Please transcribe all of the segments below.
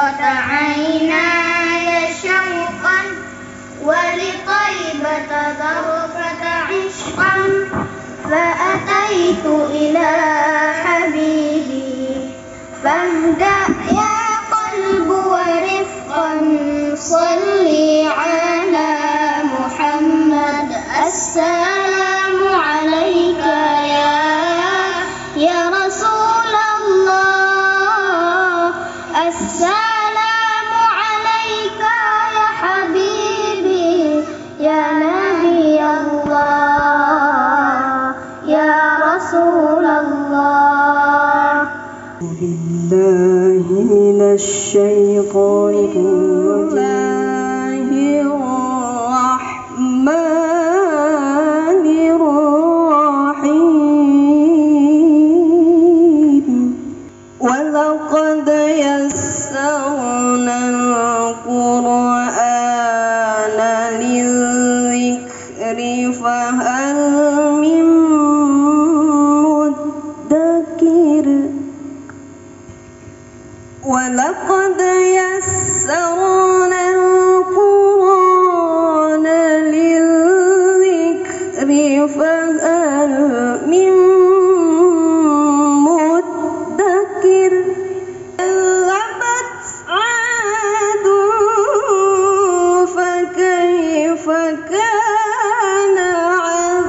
ذرفت عيناي شوقا ولطيبة ذرفت عشقا فأتيت إلى حبيبي فاهدأ يا قلب ورفقا صلي على محمد السلام عليك يا رسول الله السلام عليك يا حبيبي يا نبي الله يا رسول الله. بالله من الشيطان الرحمن الرحيم ولقد يسرنا القرآن للذكر فهل من مدكر ولقد يسرنا القرآن للذكر فهل من مدكر كذبت عاد فكيف كان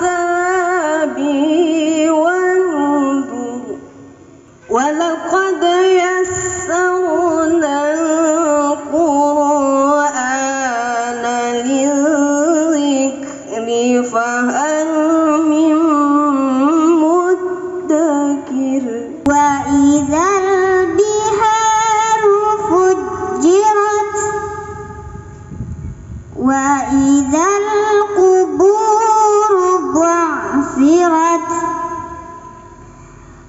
عذابي وانذر ولقد يسرنا القرآن للذكر فهل من مدكر وإذا البحار فجرت وإذا القبور بعثرت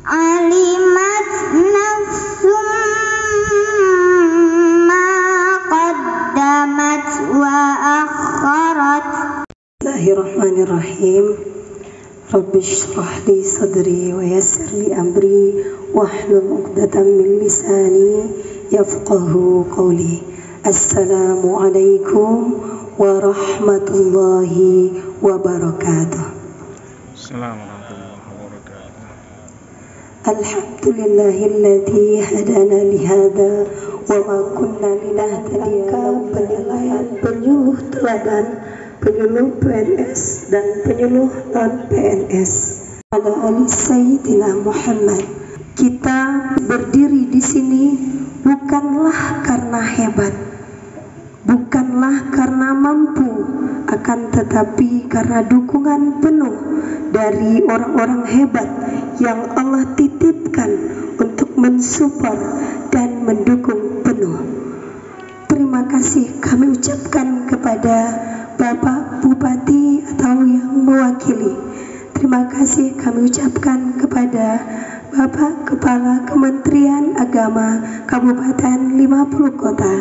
علمت نفس ما قدمت وأخرت. Bismillahirrahmanirrahim. Rabbi shrah li sadri wa yassir li amri wahlul 'uqdatam min lisani yafqahu qawli. Assalamu alaikum warahmatullahi wabarakatuh. Assalamualaikum warahmatullahi wabarakatuh. Alhamdulillahilladzi hadana lihada wa ma kunna linahtadiya penilaian penyuluh teladan, penyuluh PNS dan penyuluh non-PNS pada Ali Sayyidina Muhammad. Kita berdiri di sini bukanlah karena hebat, bukanlah karena mampu, akan tetapi karena dukungan penuh dari orang-orang hebat yang Allah titipkan untuk mensupport dan mendukung penuh. Terima kasih kami ucapkan kepada Bapak Bupati atau yang mewakili. Terima kasih kami ucapkan kepada Bapak Kepala Kementerian Agama Kabupaten 50 Kota.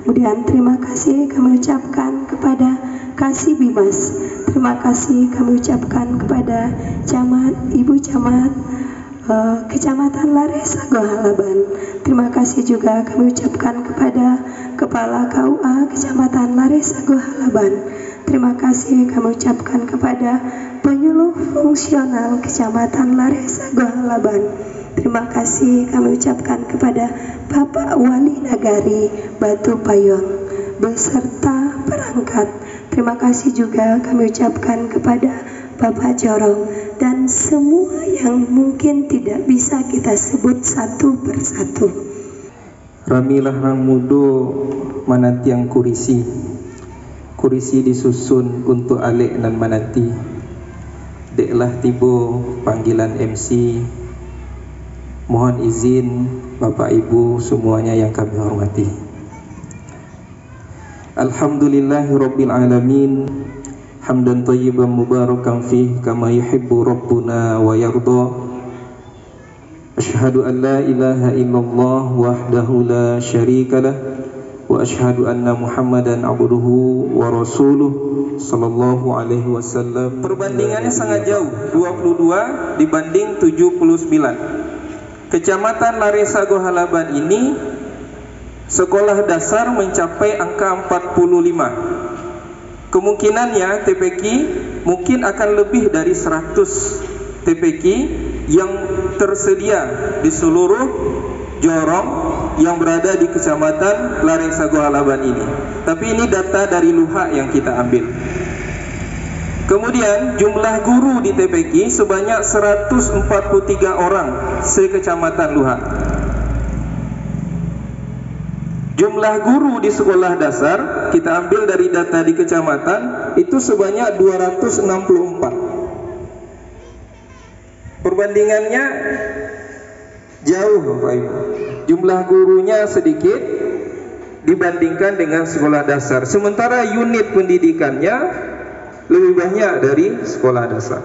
Kemudian terima kasih kami ucapkan kepada Kasih Bimas. Terima kasih kami ucapkan kepada Camat, Ibu Camat Kecamatan Laresa Gohalaban. Terima kasih juga kami ucapkan kepada Kepala KUA Kecamatan Laresa Gohalaban. Terima kasih kami ucapkan kepada penyuluh fungsional Kecamatan Laresa Gohalaban. Terima kasih kami ucapkan kepada Bapak Wali Nagari Batu Payung beserta perangkat. Terima kasih juga kami ucapkan kepada Bapak Jorong dan semua yang mungkin tidak bisa kita sebut satu persatu. Ramilah nang mudo manati yang kurisi disusun untuk Alek dan manati. Deklah tibo panggilan MC. Mohon izin Bapak Ibu semuanya yang kami hormati. Alhamdulillahirabbil alamin. Hamdan thayyiban mubarakan fih kama yuhibbu rabbuna wa yarda. Asyhadu an la ilaha illallah wahdahu la syarikalah wa asyhadu anna Muhammadan abduhu wa rasuluh sallallahu alaihi wasallam. Perbandingannya sangat jauh, 22 dibanding 79. Kecamatan Laresa Gohalaban ini sekolah dasar mencapai angka 45. Kemungkinannya TPQ mungkin akan lebih dari 100 TPQ yang tersedia di seluruh jorong yang berada di Kecamatan Lareng Sagu Halaban ini. Tapi ini data dari Luhak yang kita ambil. Kemudian jumlah guru di TPQ sebanyak 143 orang se-Kecamatan Luhak. Jumlah guru di sekolah dasar kita ambil dari data di kecamatan itu sebanyak 264. Perbandingannya jauh, Bapak Ibu. Jumlah gurunya sedikit dibandingkan dengan sekolah dasar. Sementara unit pendidikannya lebih banyak dari sekolah dasar.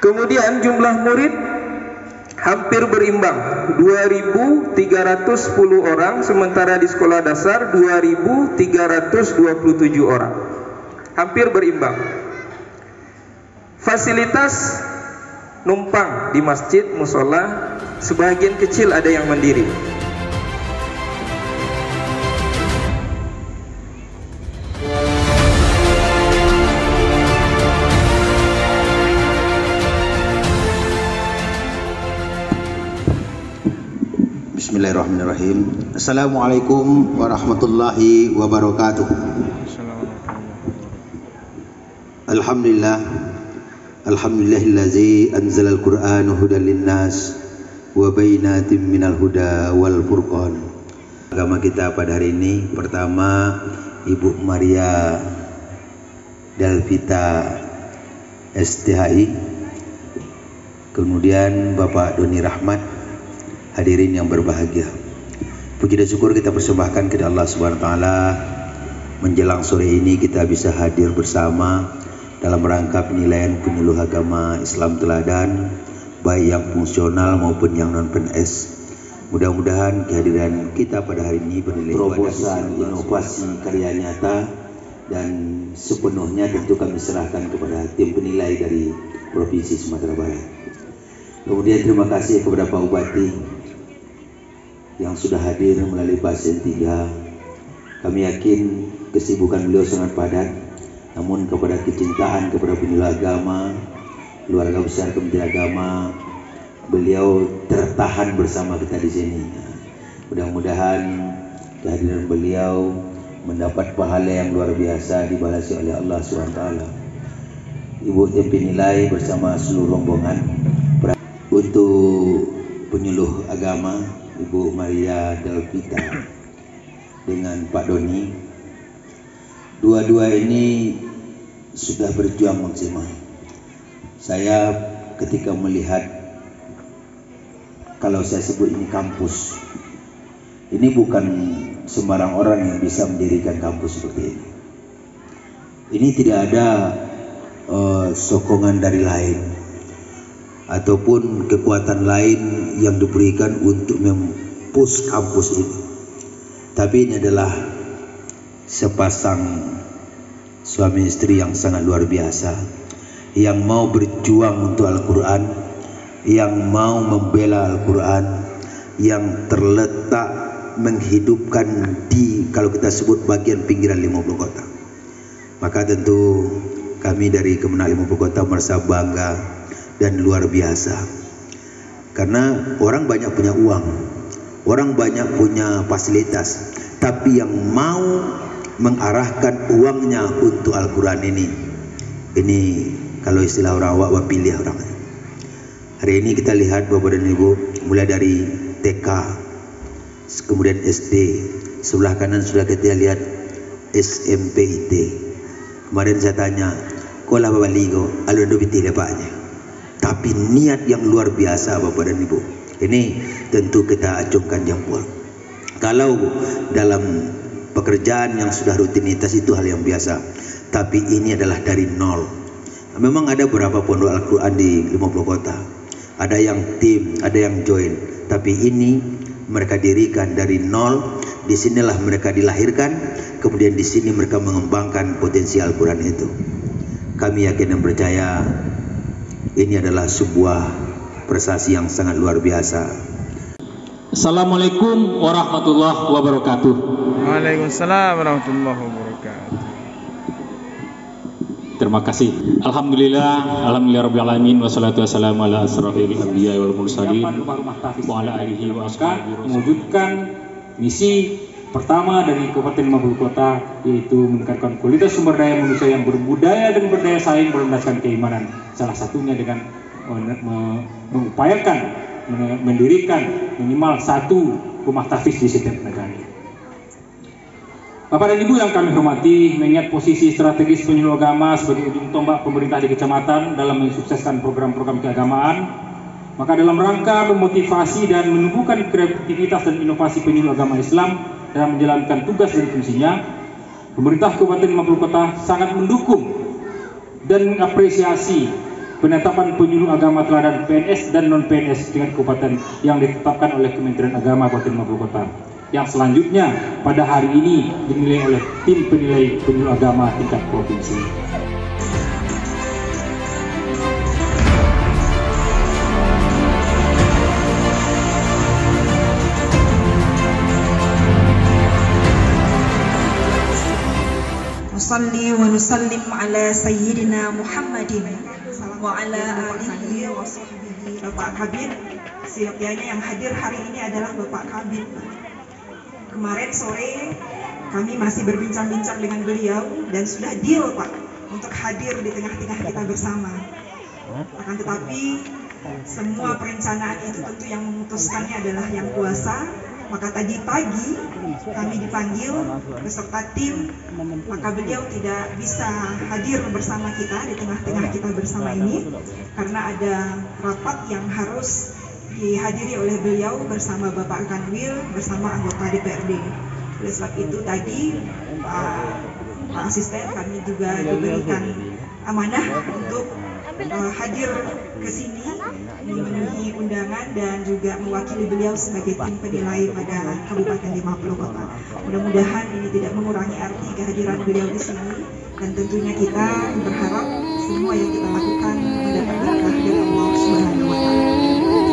Kemudian jumlah murid hampir berimbang, 2.310 orang, sementara di sekolah dasar 2.327 orang. Hampir berimbang. Fasilitas numpang di masjid, musola, sebagian kecil ada yang mandiri. Bismillahirrahmanirrahim. Assalamualaikum warahmatullahi wabarakatuh. Alhamdulillah. Alhamdulillahillazi anzalal Qur'ana hudan linnas wa bainatin minal huda wal furqan. Agama kita pada hari ini, pertama Ibu Maria Delvita STHI, kemudian Bapak Doni Rahmat, hadirin yang berbahagia. Puji dan syukur kita persembahkan kepada Allah Subhanahu wa taala. Menjelang sore ini kita bisa hadir bersama dalam rangka penilaian penyuluh agama Islam teladan, baik yang fungsional maupun yang non PNS. Mudah-mudahan kehadiran kita pada hari ini bernilai terobosan, inovasi, karya nyata, dan sepenuhnya tentu kami serahkan kepada tim penilai dari Provinsi Sumatera Barat. Kemudian terima kasih kepada Pak Bupati yang sudah hadir melalui pasien 3. Kami yakin kesibukan beliau sangat padat, namun kepada kecintaan kepada penyuluh agama, keluarga besar Kementerian Agama, beliau tertahan bersama kita di sini. Mudah-mudahan kehadiran beliau mendapat pahala yang luar biasa dibalasi oleh Allah SWT. Ibu tim penilai bersama seluruh rombongan untuk penyuluh agama Ibu Maria Delvita dengan Pak Doni, dua-dua ini sudah berjuang maksimal. Saya ketika melihat, kalau saya sebut ini kampus, ini bukan sembarang orang yang bisa mendirikan kampus seperti ini. Ini tidak ada sokongan dari lain ataupun kekuatan lain yang diberikan untuk mempush kampus ini. Tapi ini adalah sepasang suami istri yang sangat luar biasa, yang mau berjuang untuk Al-Quran, yang mau membela Al-Quran, yang terletak menghidupkan di, kalau kita sebut, bagian pinggiran 50 kota. Maka tentu kami dari Kemenang 50 kota merasa bangga dan luar biasa, karena orang banyak punya uang, orang banyak punya fasilitas, tapi yang mau mengarahkan uangnya untuk Al-Quran ini kalau istilah orang awak pilih orang. Hari ini kita lihat Bapak dan Ibu, mulai dari TK, kemudian SD, sebelah kanan sudah kita lihat SMPIT. Kemarin saya tanya, kolah Bapak Ligo, alun dubiti lepaknya. Tapi niat yang luar biasa Bapak dan Ibu, ini tentu kita acungkan jempol. Kalau dalam pekerjaan yang sudah rutinitas itu hal yang biasa, tapi ini adalah dari nol. Memang ada beberapa pondok Al-Quran di 50 kota, ada yang tim, ada yang join, tapi ini mereka dirikan dari nol. Disinilah mereka dilahirkan, kemudian di sini mereka mengembangkan potensi Al-Quran itu. Kami yakin dan percaya ini adalah sebuah prestasi yang sangat luar biasa. Assalamualaikum warahmatullahi wabarakatuh. Waalaikumsalam warahmatullahi wabarakatuh. Terima kasih. Alhamdulillah rabbil alamin wassalatu wassalamu ala asrofil anbiya wal mursalin wa ala alihi wa ashabihi mewujudkan misi pertama dari Kabupaten Maluku Kota, yaitu meningkatkan kualitas sumber daya manusia yang berbudaya dan berdaya saing berlandaskan keimanan. Salah satunya dengan mengupayakan mendirikan minimal 1 rumah tahfiz di setiap negara. Bapak dan Ibu yang kami hormati, mengingat posisi strategis penyuluh agama sebagai ujung tombak pemerintah di kecamatan dalam mensukseskan program-program keagamaan, maka dalam rangka memotivasi dan menumbuhkan kreativitas dan inovasi penyuluh agama Islam dalam menjalankan tugas dan fungsinya, pemerintah Kabupaten Maluku Kota sangat mendukung dan mengapresiasi penetapan penyuluh agama teladan PNS dan non-PNS tingkat kabupaten yang ditetapkan oleh Kementerian Agama Kabupaten Maluku Kota, yang selanjutnya pada hari ini dinilai oleh tim penilai penyuluh agama tingkat provinsi. Nusalli wa nusallim ala sayyidina Muhammadin wa ala alihi wa sahbihi. Bapak Kabid, seyogyanya yang hadir hari ini adalah Bapak Kabid. Kemarin sore kami masih berbincang-bincang dengan beliau dan sudah deal Pak untuk hadir di tengah-tengah kita bersama. Akan tetapi semua perencanaan itu tentu yang memutuskannya adalah Yang Kuasa. Maka tadi pagi kami dipanggil beserta tim, maka beliau tidak bisa hadir bersama kita di tengah-tengah kita bersama ini karena ada rapat yang harus dihadiri oleh beliau bersama Bapak Kanwil bersama anggota DPRD. Oleh sebab itu tadi Pak Asisten kami juga diberikan amanah untuk hadir ke sini memenuhi undangan dan juga mewakili beliau sebagai tim penilai pada Kabupaten 50 Kota. Mudah-mudahan ini tidak mengurangi arti kehadiran beliau di sini dan tentunya kita berharap semua yang kita lakukan mendapat berkah dari Allah Subhanahu wa taala.